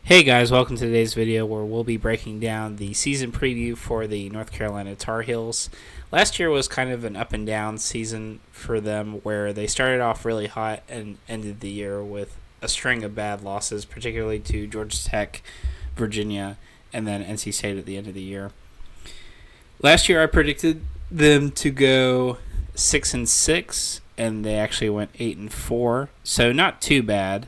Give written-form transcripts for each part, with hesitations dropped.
Hey guys, welcome to today's video where we'll be breaking down the season preview for the North Carolina Tar Heels. Last year was kind of an up and down season for them where they started off really hot and ended the year with a string of bad losses, particularly to Georgia Tech, Virginia, and then NC State at the end of the year. Last year I predicted them to go 6-6 and they actually went 8-4, so not too bad.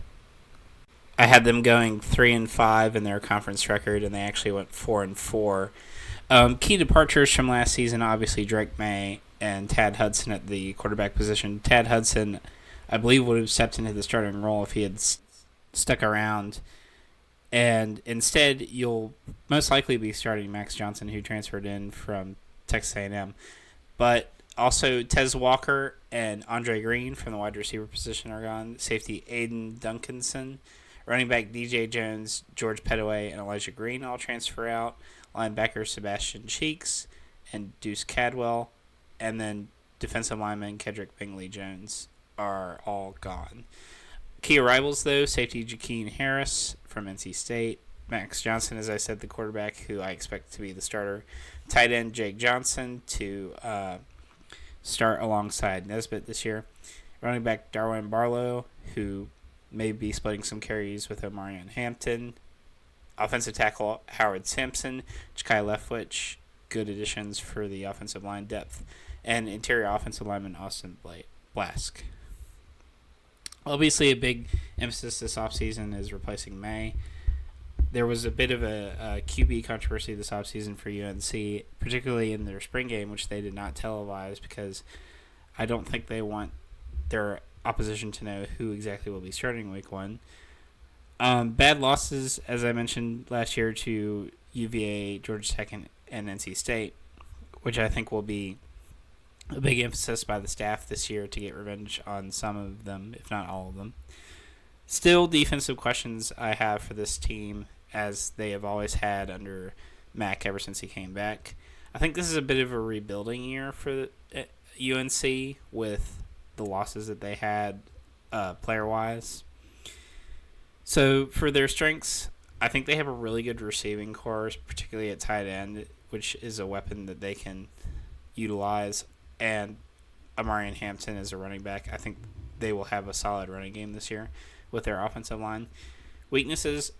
I had them going 3-5 in their conference record, and they actually went 4-4. Key departures from last season, obviously Drake Maye and Tad Hudson at the quarterback position. Tad Hudson, I believe, would have stepped into the starting role if he had stuck around. And instead, you'll most likely be starting Max Johnson, who transferred in from Texas A&M. But also, Tez Walker and Andre Green from the wide receiver position are gone. Safety Aiden Duncanson. Running back DJ Jones, George Pettaway, and Elijah Green all transfer out. Linebacker Sebastian Cheeks and Deuce Cadwell. And then defensive lineman Kedrick Bingley Jones are all gone. Key arrivals, though, safety Jakeem Harris from NC State. Max Johnson, as I said, the quarterback, who I expect to be the starter. Tight end Jake Johnson to start alongside Nesbitt this year. Running back Darwin Barlow, who may be splitting some carries with Omarion Hampton. Offensive tackle Howard Sampson, Ja'Kai Leftwich, good additions for the offensive line depth. And interior offensive lineman Austin Blask. Obviously, a big emphasis this offseason is replacing Maye. There was a bit of a QB controversy this offseason for UNC, particularly in their spring game, which they did not televise because I don't think they want their opposition to know who exactly will be starting week one. Bad losses, as I mentioned last year, to UVA, Georgia Tech, and NC State, which I think will be a big emphasis by the staff this year to get revenge on some of them, if not all of them. Still, defensive questions I have for this team, as they have always had under Mac ever since he came back. I think this is a bit of a rebuilding year for UNC with the losses that they had player-wise. So for their strengths, I think they have a really good receiving corps, particularly at tight end, which is a weapon that they can utilize. And Omarion Hampton as a running back, I think they will have a solid running game this year with their offensive line. Weaknesses,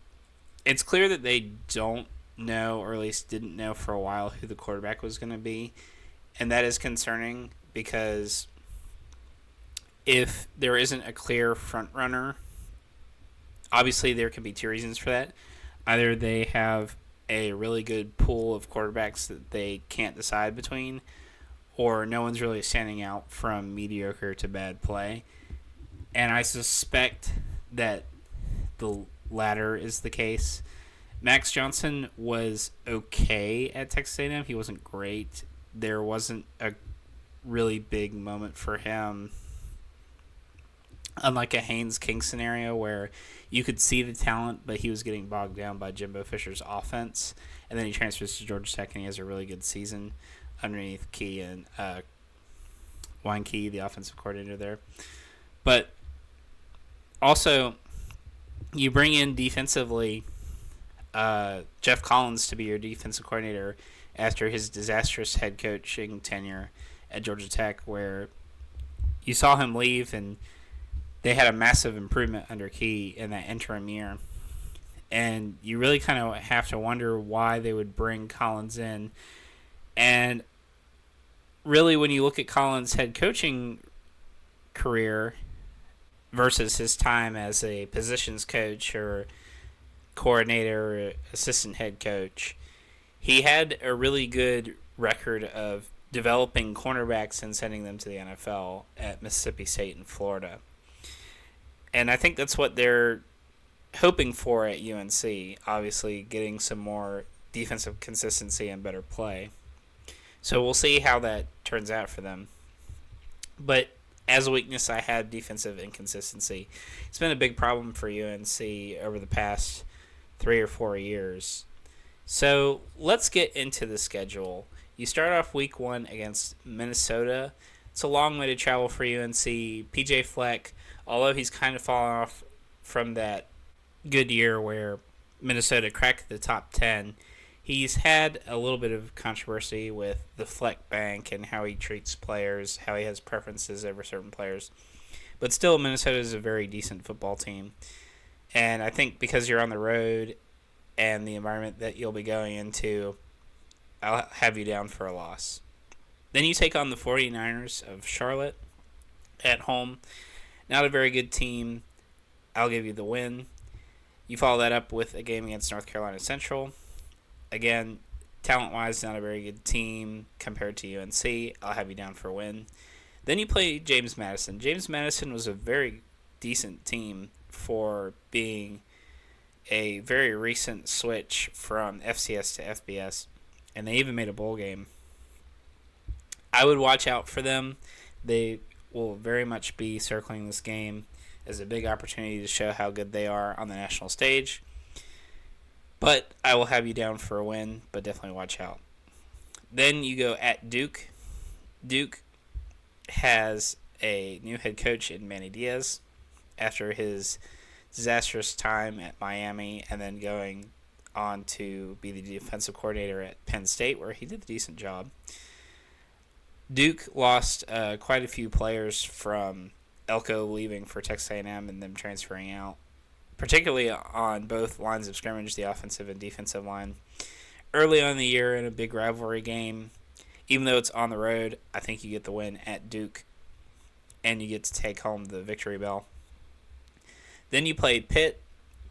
it's clear that they don't know, or at least didn't know for a while, who the quarterback was going to be. And that is concerning because if there isn't a clear front runner, obviously there can be two reasons for that. Either they have a really good pool of quarterbacks that they can't decide between, or no one's really standing out from mediocre to bad play. And I suspect that the latter is the case. Max Johnson was okay at Texas A&M. He wasn't great. There wasn't a really big moment for him, unlike a Haynes King scenario where you could see the talent, but he was getting bogged down by Jimbo Fisher's offense. And then he transfers to Georgia Tech, and he has a really good season underneath Key and Wine Key, the offensive coordinator there. But also, you bring in defensively Jeff Collins to be your defensive coordinator after his disastrous head coaching tenure at Georgia Tech, where you saw him leave and they had a massive improvement under Key in that interim year. And you really kind of have to wonder why they would bring Collins in. And really, when you look at Collins' head coaching career versus his time as a positions coach or coordinator or assistant head coach, he had a really good record of developing cornerbacks and sending them to the NFL at Mississippi State and Florida. And I think that's what they're hoping for at UNC, obviously getting some more defensive consistency and better play. So we'll see how that turns out for them. But as a weakness, I had defensive inconsistency. It's been a big problem for UNC over the past 3 or 4 years. So let's get into the schedule. You start off week 1 against Minnesota. It's a long way to travel for UNC. PJ Fleck, although he's kind of fallen off from that good year where Minnesota crack the top 10. He's had a little bit of controversy with the Fleck Bank and how he treats players, how he has preferences over certain players. But still, Minnesota is a very decent football team. And I think because you're on the road and the environment that you'll be going into, I'll have you down for a loss. Then you take on the 49ers of Charlotte at home. Not a very good team. I'll give you the win. You follow that up with a game against North Carolina Central. Again, talent-wise, not a very good team compared to UNC. I'll have you down for a win. Then you play James Madison. James Madison was a very decent team for being a very recent switch from FCS to FBS, and they even made a bowl game. I would watch out for them. They will very much be circling this game as a big opportunity to show how good they are on the national stage. But I will have you down for a win, but definitely watch out. Then you go at Duke. Duke has a new head coach in Manny Diaz after his disastrous time at Miami and then going on to be the defensive coordinator at Penn State, where he did a decent job. Duke lost quite a few players from Elko leaving for Texas A&M and them transferring out, particularly on both lines of scrimmage, the offensive and defensive line. Early on in the year in a big rivalry game, even though it's on the road, I think you get the win at Duke, and you get to take home the victory bell. Then you play Pitt.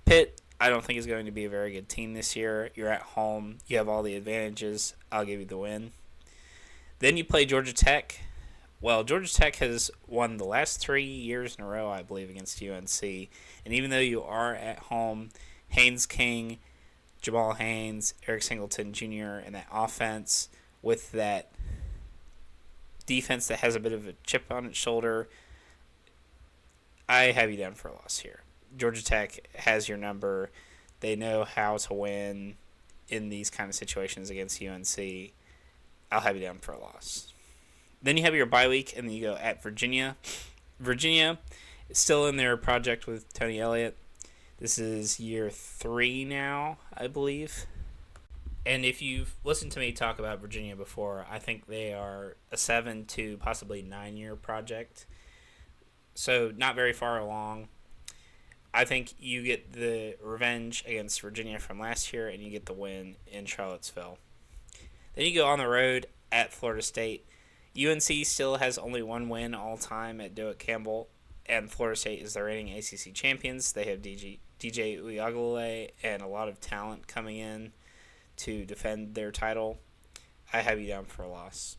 Pitt, I don't think is going to be a very good team this year. You're at home. You have all the advantages. I'll give you the win. Then you play Georgia Tech. Well, Georgia Tech has won the last 3 years in a row, I believe, against UNC. And even though you are at home, Haynes King, Jamal Haynes, Eric Singleton Jr., and that offense with that defense that has a bit of a chip on its shoulder, I have you down for a loss here. Georgia Tech has your number. They know how to win in these kind of situations against UNC. I'll have you down for a loss. Then you have your bye week, and then you go at Virginia. Virginia is still in their project with Tony Elliott. This is year 3 now, I believe. And if you've listened to me talk about Virginia before, I think they are a 7 to possibly 9-year project. So not very far along. I think you get the revenge against Virginia from last year, and you get the win in Charlottesville. Then you go on the road at Florida State. UNC still has only one win all time at Dewitt Campbell, and Florida State is the reigning ACC champions. They have DJ Uiagalelei and a lot of talent coming in to defend their title. I have you down for a loss.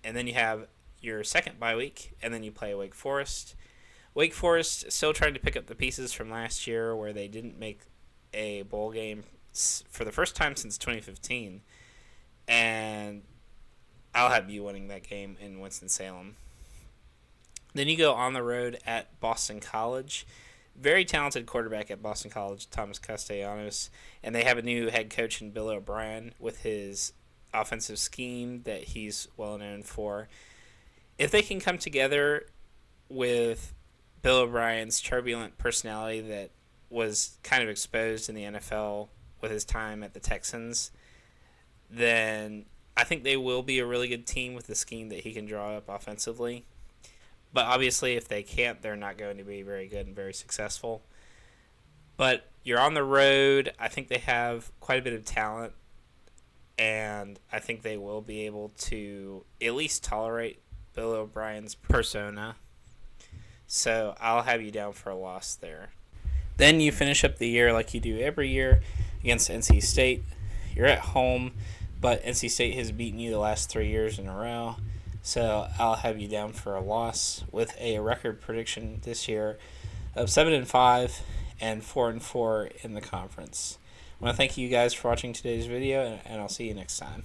And then you have your second bye week, and then you play Wake Forest. Wake Forest still trying to pick up the pieces from last year where they didn't make a bowl game for the first time since 2015. And I'll have you winning that game in Winston-Salem. Then you go on the road at Boston College. Very talented quarterback at Boston College, Thomas Castellanos. And they have a new head coach in Bill O'Brien with his offensive scheme that he's well known for. If they can come together with Bill O'Brien's turbulent personality that was kind of exposed in the NFL with his time at the Texans, then I think they will be a really good team with the scheme that he can draw up offensively. But obviously, if they can't, they're not going to be very good and very successful. But you're on the road. I think they have quite a bit of talent, and I think they will be able to at least tolerate Bill O'Brien's persona. So I'll have you down for a loss there. Then you finish up the year like you do every year against NC State. You're at home, but NC State has beaten you the last 3 years in a row. So I'll have you down for a loss with a record prediction this year of 7-5 and 4-4 in the conference. I want to thank you guys for watching today's video, and I'll see you next time.